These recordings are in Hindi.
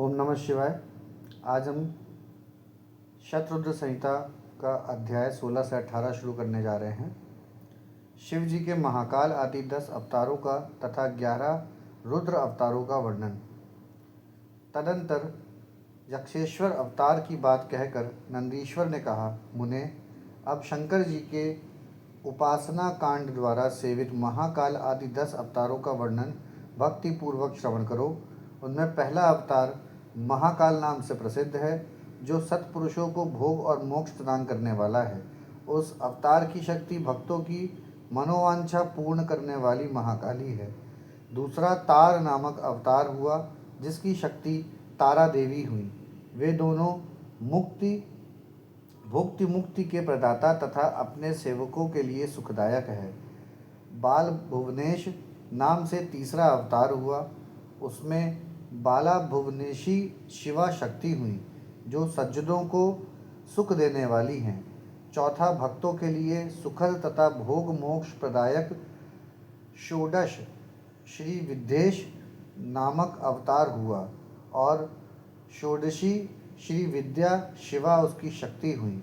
ओम नमः शिवाय। आज हम शतरुद्र संहिता का अध्याय 16 से 18 शुरू करने जा रहे हैं। शिव जी के महाकाल आदि 10 अवतारों का तथा 11 रुद्र अवतारों का वर्णन। तदंतर यक्षेश्वर अवतार की बात कहकर नंदीश्वर ने कहा, मुने, अब शंकर जी के उपासना कांड द्वारा सेवित महाकाल आदि 10 अवतारों का वर्णन भक्ति पूर्वक श्रवण करो। उनमें पहला अवतार महाकाल नाम से प्रसिद्ध है, जो सत्पुरुषों को भोग और मोक्ष प्रदान करने वाला है। उस अवतार की शक्ति भक्तों की मनोवांछा पूर्ण करने वाली महाकाली है। दूसरा तार नामक अवतार हुआ, जिसकी शक्ति तारा देवी हुई। वे दोनों भुक्ति मुक्ति के प्रदाता तथा अपने सेवकों के लिए सुखदायक है। बाल भुवनेश नाम से तीसरा अवतार हुआ, उसमें बाला भुवनेशी शिवा शक्ति हुई, जो सज्जनों को सुख देने वाली हैं। चौथा भक्तों के लिए सुखद तथा भोग मोक्ष प्रदायक षोडश श्री विद्येश नामक अवतार हुआ और षोडशी श्री विद्या शिवा उसकी शक्ति हुई।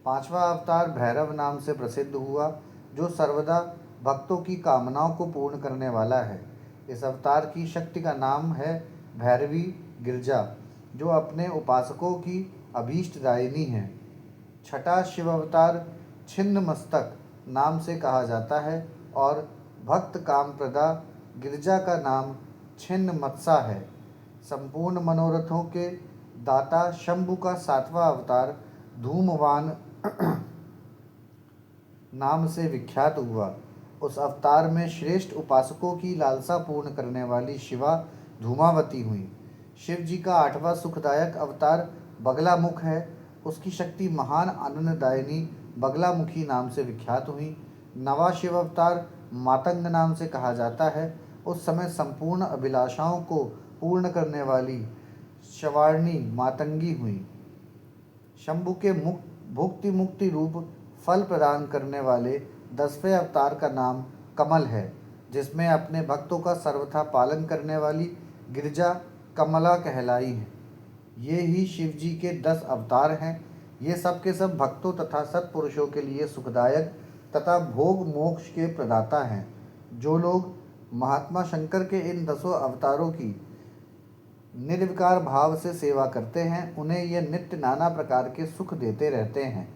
पांचवा अवतार भैरव नाम से प्रसिद्ध हुआ, जो सर्वदा भक्तों की कामनाओं को पूर्ण करने वाला है। इस अवतार की शक्ति का नाम है भैरवी गिरजा, जो अपने उपासकों की अभीष्टदायिनी है। छठा शिव अवतार छिन्न मस्तक नाम से कहा जाता है और भक्त कामप्रदा गिरजा का नाम छिन्न मत्सा है। संपूर्ण मनोरथों के दाता शंभु का सातवां अवतार धूमवान नाम से विख्यात हुआ। उस अवतार में श्रेष्ठ उपासकों की लालसा पूर्ण करने वाली शिवा धूमावती हुई। शिव जी का आठवां सुखदायक अवतार बगलामुख है। उसकी शक्ति महान आनंददायिनी बगलामुखी नाम से विख्यात हुई। नवा शिव अवतार मातंग नाम से कहा जाता है। उस समय संपूर्ण अभिलाषाओं को पूर्ण करने वाली शवारणी मातंगी हुई। शंभु के भुक्ति मुक्ति रूप फल प्रदान करने वाले 10वें अवतार का नाम कमल है, जिसमें अपने भक्तों का सर्वथा पालन करने वाली गिरजा कमला कहलाई है। ये ही शिव जी के 10 अवतार हैं। ये सब के सब भक्तों तथा सत्पुरुषों के लिए सुखदायक तथा भोग मोक्ष के प्रदाता हैं। जो लोग महात्मा शंकर के इन 10 अवतारों की निर्विकार भाव से सेवा करते हैं, उन्हें ये नित्य नाना प्रकार के सुख देते रहते हैं।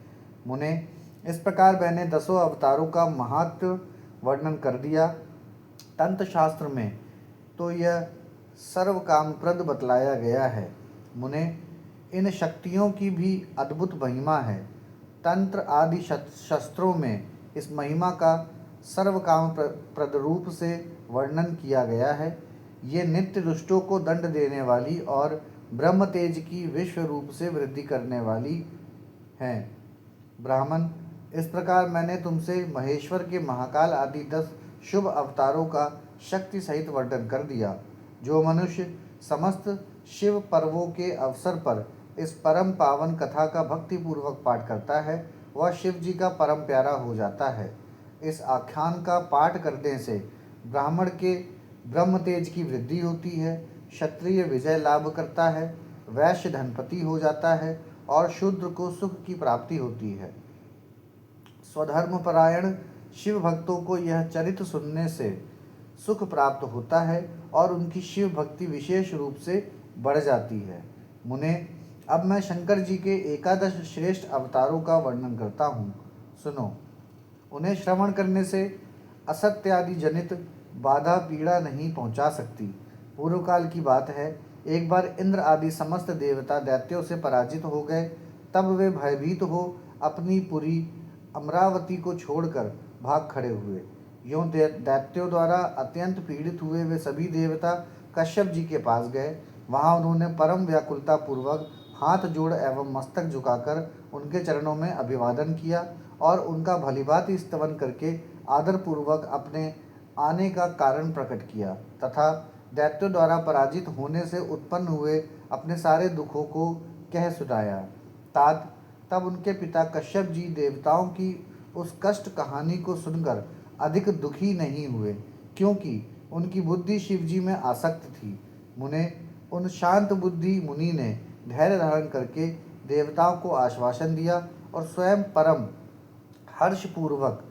मुने, इस प्रकार मैंने 10 अवतारों का महात्म्य वर्णन कर दिया। तंत्र शास्त्र में तो यह सर्व कामप्रद बतलाया गया है। मुने, इन शक्तियों की भी अद्भुत महिमा है। तंत्र आदि शस्त्रों में इस महिमा का सर्व काम प्रद रूप से वर्णन किया गया है। ये नित्य दुष्टों को दंड देने वाली और ब्रह्म तेज की विश्व रूप से वृद्धि करने वाली हैं। ब्राह्मण, इस प्रकार मैंने तुमसे महेश्वर के महाकाल आदि 10 शुभ अवतारों का शक्ति सहित वर्णन कर दिया। जो मनुष्य समस्त शिव पर्वों के अवसर पर इस परम पावन कथा का भक्तिपूर्वक पाठ करता है, वह शिव जी का परम प्यारा हो जाता है। इस आख्यान का पाठ करने से ब्राह्मण के ब्रह्म तेज की वृद्धि होती है, क्षत्रिय विजय लाभ करता है, वैश्य धनपति हो जाता है और शूद्र को सुख की प्राप्ति होती है। स्वधर्मपरायण शिव भक्तों को यह चरित्र सुनने से सुख प्राप्त होता है और उनकी शिव भक्ति विशेष रूप से बढ़ जाती है। मुने, अब मैं शंकर जी के 11 श्रेष्ठ अवतारों का वर्णन करता हूँ, सुनो। उन्हें श्रवण करने से असत्यादि जनित बाधा पीड़ा नहीं पहुँचा सकती। पूर्व काल की बात है, एक बार इंद्र आदि समस्त देवता दैत्यों से पराजित हो गए। तब वे भयभीत हो अपनी पुरी अमरावती को छोड़कर भाग खड़े हुए। यों दैत्यों द्वारा अत्यंत पीड़ित हुए वे सभी देवता कश्यप जी के पास गए। वहाँ उन्होंने परम व्याकुलता पूर्वक हाथ जोड़ एवं मस्तक झुकाकर उनके चरणों में अभिवादन किया और उनका भलीभांति स्तवन करके आदरपूर्वक अपने आने का कारण प्रकट किया तथा दैत्यों द्वारा पराजित होने से उत्पन्न हुए अपने सारे दुखों को कह सुनाया। तब उनके पिता कश्यप जी देवताओं की उस कष्ट कहानी को सुनकर अधिक दुखी नहीं हुए, क्योंकि उनकी बुद्धि शिव जी में आसक्त थी। मुने, उन शांत बुद्धि मुनि ने धैर्य धारण करके देवताओं को आश्वासन दिया और स्वयं परम हर्षपूर्वक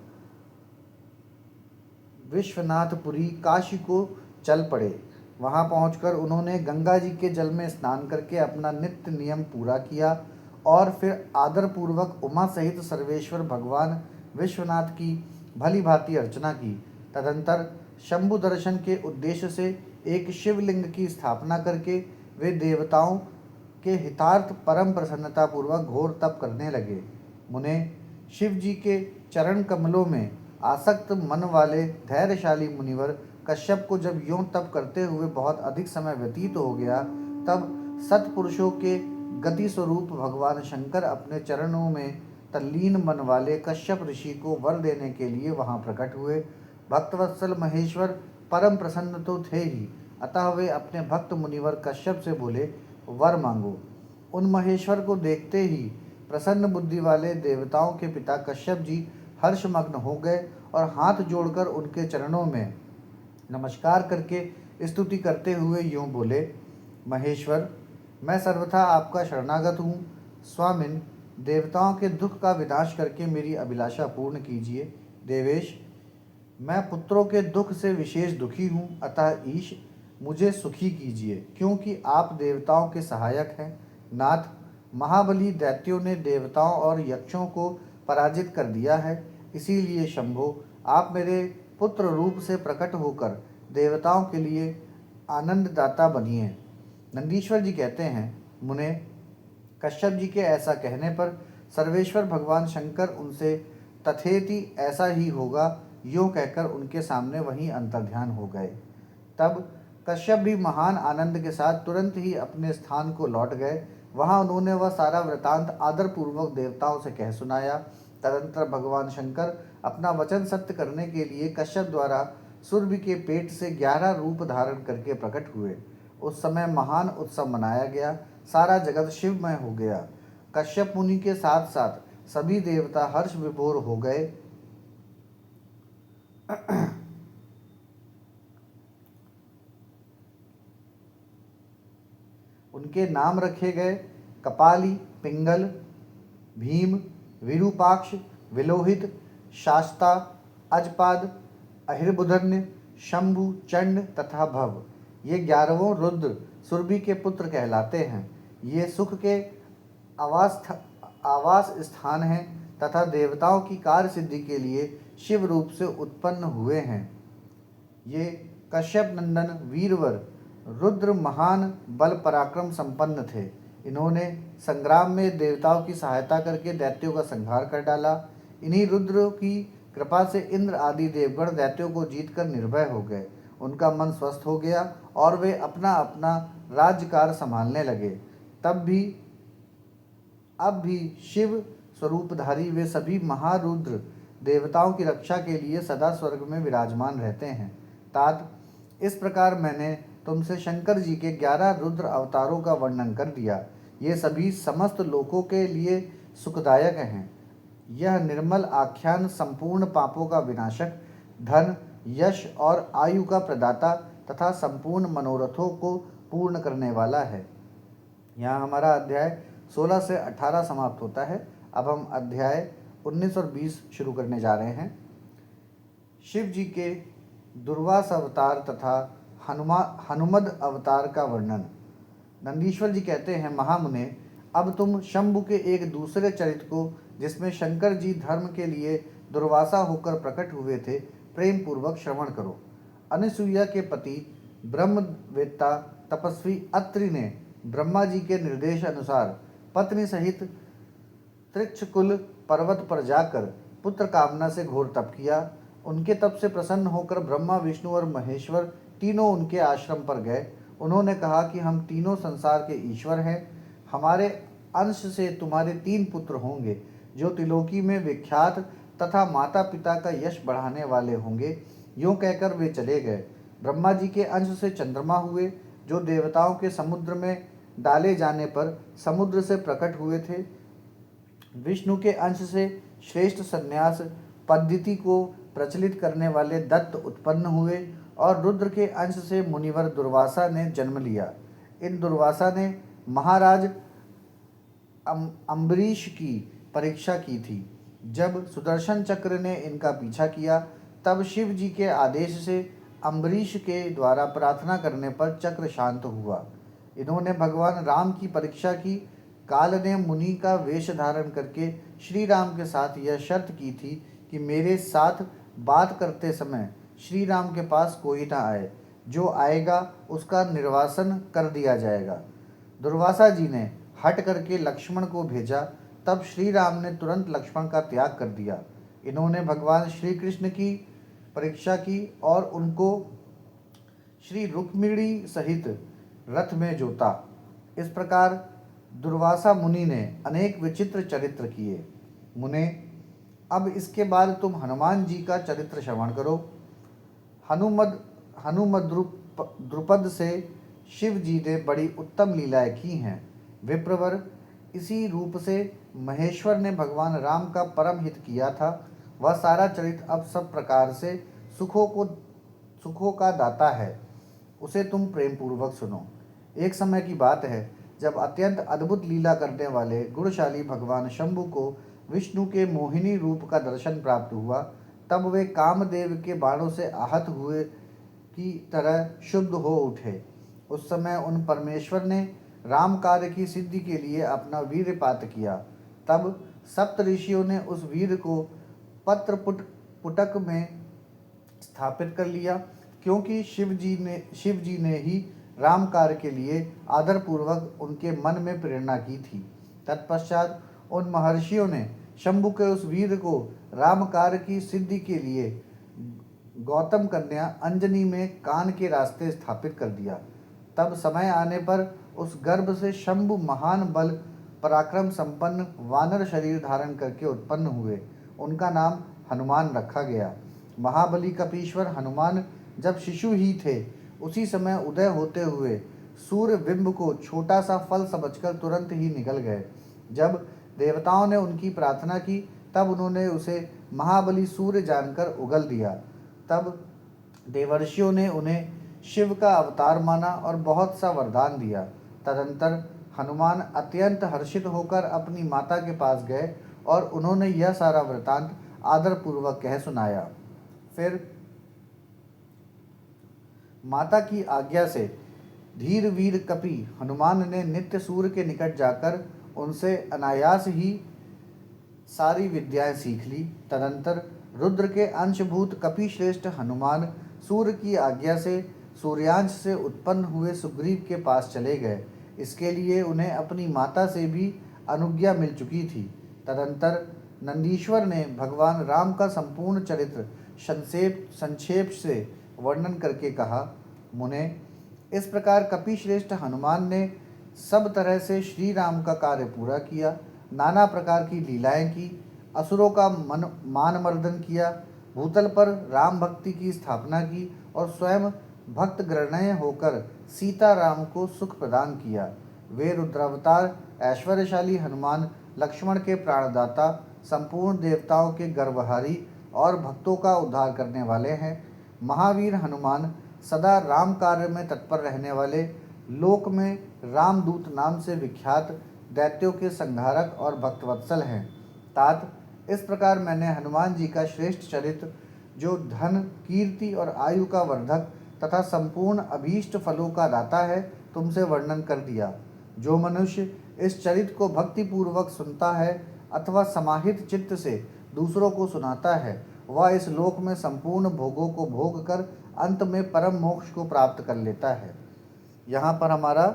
विश्वनाथपुरी काशी को चल पड़े। वहां पहुंचकर उन्होंने गंगा जी के जल में स्नान करके अपना नित्य नियम पूरा किया और फिर आदरपूर्वक उमा सहित सर्वेश्वर भगवान विश्वनाथ की भली भांति अर्चना की। तदंतर शंभु दर्शन के उद्देश्य से एक शिवलिंग की स्थापना करके वे देवताओं के हितार्थ परम प्रसन्नतापूर्वक घोर तप करने लगे। मुने, शिव जी के चरण कमलों में आसक्त मन वाले धैर्यशाली मुनिवर कश्यप को जब यों तप करते हुए बहुत अधिक समय व्यतीत हो गया, तब सत्पुरुषों के गति स्वरूप भगवान शंकर अपने चरणों में तल्लीन मन वाले कश्यप ऋषि को वर देने के लिए वहां प्रकट हुए। भक्तवत्सल महेश्वर परम प्रसन्न तो थे ही, अतः वे अपने भक्त मुनिवर कश्यप से बोले, वर मांगो। उन महेश्वर को देखते ही प्रसन्न बुद्धि वाले देवताओं के पिता कश्यप जी हर्षमग्न हो गए और हाथ जोड़कर उनके चरणों में नमस्कार करके स्तुति करते हुए यूं बोले, महेश्वर, मैं सर्वथा आपका शरणागत हूँ। स्वामिन, देवताओं के दुख का विनाश करके मेरी अभिलाषा पूर्ण कीजिए। देवेश, मैं पुत्रों के दुख से विशेष दुखी हूँ, अतः ईश मुझे सुखी कीजिए, क्योंकि आप देवताओं के सहायक हैं। नाथ, महाबली दैत्यों ने देवताओं और यक्षों को पराजित कर दिया है, इसीलिए शंभो, आप मेरे पुत्र रूप से प्रकट होकर देवताओं के लिए आनंददाता बनिए। नंदीश्वर जी कहते हैं, मुने, कश्यप जी के ऐसा कहने पर सर्वेश्वर भगवान शंकर उनसे तथेति ऐसा ही होगा यूँ कहकर उनके सामने वहीं अंतर्ध्यान हो गए। तब कश्यप भी महान आनंद के साथ तुरंत ही अपने स्थान को लौट गए। वहां उन्होंने वह सारा वृतांत आदरपूर्वक देवताओं से कह सुनाया। तदंतर भगवान शंकर अपना वचन सत्य करने के लिए कश्यप द्वारा सुरभि के पेट से 11 रूप धारण करके प्रकट हुए। उस समय महान उत्सव मनाया गया, सारा जगत शिवमय हो गया। कश्यप मुनि के साथ साथ सभी देवता हर्ष विभोर हो गए। उनके नाम रखे गए कपाली, पिंगल, भीम, विरूपाक्ष, विलोहित, शास्ता, अजपाद, अहिर्बुधन्य, शंभु, चंड तथा भव। ये 11 रुद्र सुरभि के पुत्र कहलाते हैं। ये सुख के आवास स्थान हैं तथा देवताओं की कार्य सिद्धि के लिए शिव रूप से उत्पन्न हुए हैं। ये कश्यप नंदन वीरवर रुद्र महान बल पराक्रम संपन्न थे। इन्होंने संग्राम में देवताओं की सहायता करके दैत्यों का संहार कर डाला। इन्हीं रुद्र की कृपा से इंद्र आदि देवगण दैत्यों को जीतकर निर्भय हो गए। उनका मन स्वस्थ हो गया और वे अपना अपना राज्यकार संभालने लगे। अब भी शिव स्वरूपधारी वे सभी महारुद्र देवताओं की रक्षा के लिए सदा स्वर्ग में विराजमान रहते हैं। तात, इस प्रकार मैंने तुमसे शंकर जी के 11 रुद्र अवतारों का वर्णन कर दिया। ये सभी समस्त लोकों के लिए सुखदायक हैं। यह निर्मल आख्यान संपूर्ण पापों का विनाशक, धन, यश और आयु का प्रदाता तथा संपूर्ण मनोरथों को पूर्ण करने वाला है। यहाँ हमारा अध्याय 16 से 18 समाप्त होता है। अब हम अध्याय 19 और 20 शुरू करने जा रहे हैं। शिव जी के दुर्वास अवतार तथा हनुमद अवतार का वर्णन। नंदीश्वर जी कहते हैं, महामुने, अब तुम शंभु के एक दूसरे चरित्र को, जिसमें शंकर जी धर्म के लिए दुर्वासा होकर प्रकट हुए थे, प्रेम पूर्वक श्रवण करो। अनुसुईया के पति ब्रह्मवेत्ता तपस्वी अत्रि ने ब्रह्मा जी के निर्देश अनुसार पत्नी सहित त्रिक्षकुल पर्वत पर जाकर पुत्र कामना से घोर तप किया। उनके तप से प्रसन्न होकर ब्रह्मा, विष्णु और महेश्वर तीनों उनके आश्रम पर गए। उन्होंने कहा कि हम तीनों संसार के ईश्वर हैं। हमारे अंश से तुम्हारे 3 पुत्र होंगे, जो त्रिलोकी में विख्यात तथा माता पिता का यश बढ़ाने वाले होंगे। यूँ कहकर वे चले गए। ब्रह्मा जी के अंश से चंद्रमा हुए, जो देवताओं के समुद्र में डाले जाने पर समुद्र से प्रकट हुए थे। विष्णु के अंश से श्रेष्ठ संन्यास पद्धति को प्रचलित करने वाले दत्त उत्पन्न हुए और रुद्र के अंश से मुनिवर दुर्वासा ने जन्म लिया। इन दुर्वासा ने महाराज अम्बरीश की परीक्षा की थी। जब सुदर्शन चक्र ने इनका पीछा किया, तब शिव जी के आदेश से अम्बरीश के द्वारा प्रार्थना करने पर चक्र शांत हुआ। इन्होंने भगवान राम की परीक्षा की। काल ने मुनि का वेश धारण करके श्री राम के साथ यह शर्त की थी कि मेरे साथ बात करते समय श्री राम के पास कोई न आए, जो आएगा उसका निर्वासन कर दिया जाएगा। दुर्वासा जी ने हट करके लक्ष्मण को भेजा, तब श्री राम ने तुरंत लक्ष्मण का त्याग कर दिया। इन्होंने भगवान श्री कृष्ण की परीक्षा की और उनको श्री रुक्मिणी सहित रथ में जोता। इस प्रकार दुर्वासा मुनि ने अनेक विचित्र चरित्र किए। मुने, अब इसके बाद तुम हनुमान जी का चरित्र श्रवण करो। हनुमद द्रुपद से शिव जी ने बड़ी उत्तम लीलाएं की हैं। विप्रवर, इसी रूप से महेश्वर ने भगवान राम का परम हित किया था। वह सारा चरित्र अब सब प्रकार से सुखों का दाता है। उसे तुम प्रेम पूर्वक सुनो। एक समय की बात है, जब अत्यंत अद्भुत लीला करने वाले गुणशाली भगवान शंभु को विष्णु के मोहिनी रूप का दर्शन प्राप्त हुआ, तब वे कामदेव के बाणों से आहत हुए की तरह शुद्ध हो उठे। उस समय उन परमेश्वर ने राम कार्य की सिद्धि के लिए अपना वीर्यपात किया। तब सप्त ऋषियों ने उस वीर को पत्र पुटक में स्थापित कर लिया, क्योंकि शिव जी ने ही राम कार्य के लिए आदरपूर्वक उनके मन में प्रेरणा की थी। तत्पश्चात उन महर्षियों ने शंभु के उस वीर को राम कार्य की सिद्धि के लिए गौतम कन्या अंजनी में कान के रास्ते स्थापित कर दिया। तब समय आने पर उस गर्भ से शंभु महान बल पराक्रम संपन्न वानर शरीर धारण करके उत्पन्न हुए। उनका नाम हनुमान रखा गया। महाबली कपीश्वर हनुमान जब शिशु ही थे, उसी समय उदय होते हुए सूर्य बिंब को छोटा सा फल समझकर तुरंत ही निकल गए। जब देवताओं ने उनकी प्रार्थना की, तब उन्होंने उसे महाबली सूर्य जानकर उगल दिया। तब देवर्षियों ने उन्हें शिव का अवतार माना और बहुत सा वरदान दिया। तदंतर हनुमान अत्यंत हर्षित होकर अपनी माता के पास गए और उन्होंने यह सारा वृतांत आदरपूर्वक कह सुनाया। फिर माता की आज्ञा से धीर वीर कपि हनुमान ने नित्य सूर्य के निकट जाकर उनसे अनायास ही सारी विद्याएं सीख ली। तदंतर रुद्र के अंशभूत कपि श्रेष्ठ हनुमान सूर्य की आज्ञा से सूर्यांश से उत्पन्न हुए सुग्रीव के पास चले गए। इसके लिए उन्हें अपनी माता से भी अनुज्ञा मिल चुकी थी। तदंतर नंदीश्वर ने भगवान राम का संपूर्ण चरित्र संक्षेप से वर्णन करके कहा, मुने, इस प्रकार कपिश्रेष्ठ हनुमान ने सब तरह से श्री राम का कार्य पूरा किया, नाना प्रकार की लीलाएं की, असुरों का मान मर्दन किया, भूतल पर राम भक्ति की स्थापना की और स्वयं भक्त ग्रहणय होकर सीता राम को सुख प्रदान किया। वे रुद्रावतार ऐश्वर्यशाली हनुमान लक्ष्मण के प्राणदाता, संपूर्ण देवताओं के गर्वहारी और भक्तों का उद्धार करने वाले हैं। महावीर हनुमान सदा राम कार्य में तत्पर रहने वाले, लोक में रामदूत नाम से विख्यात दैत्यों के संहारक और भक्तवत्सल हैं। तात, इस प्रकार मैंने हनुमान जी का श्रेष्ठ चरित्र, जो धन, कीर्ति और आयु का वर्धक तथा संपूर्ण अभीष्ट फलों का दाता है, तुमसे वर्णन कर दिया। जो मनुष्य इस चरित्र को भक्तिपूर्वक सुनता है अथवा समाहित चित्त से दूसरों को सुनाता है, वह इस लोक में संपूर्ण भोगों को भोग कर अंत में परम मोक्ष को प्राप्त कर लेता है। यहाँ पर हमारा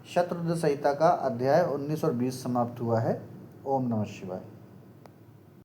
शत्रुघ्न संहिता का अध्याय 19 और 20 समाप्त हुआ है। ओम नमः शिवाय।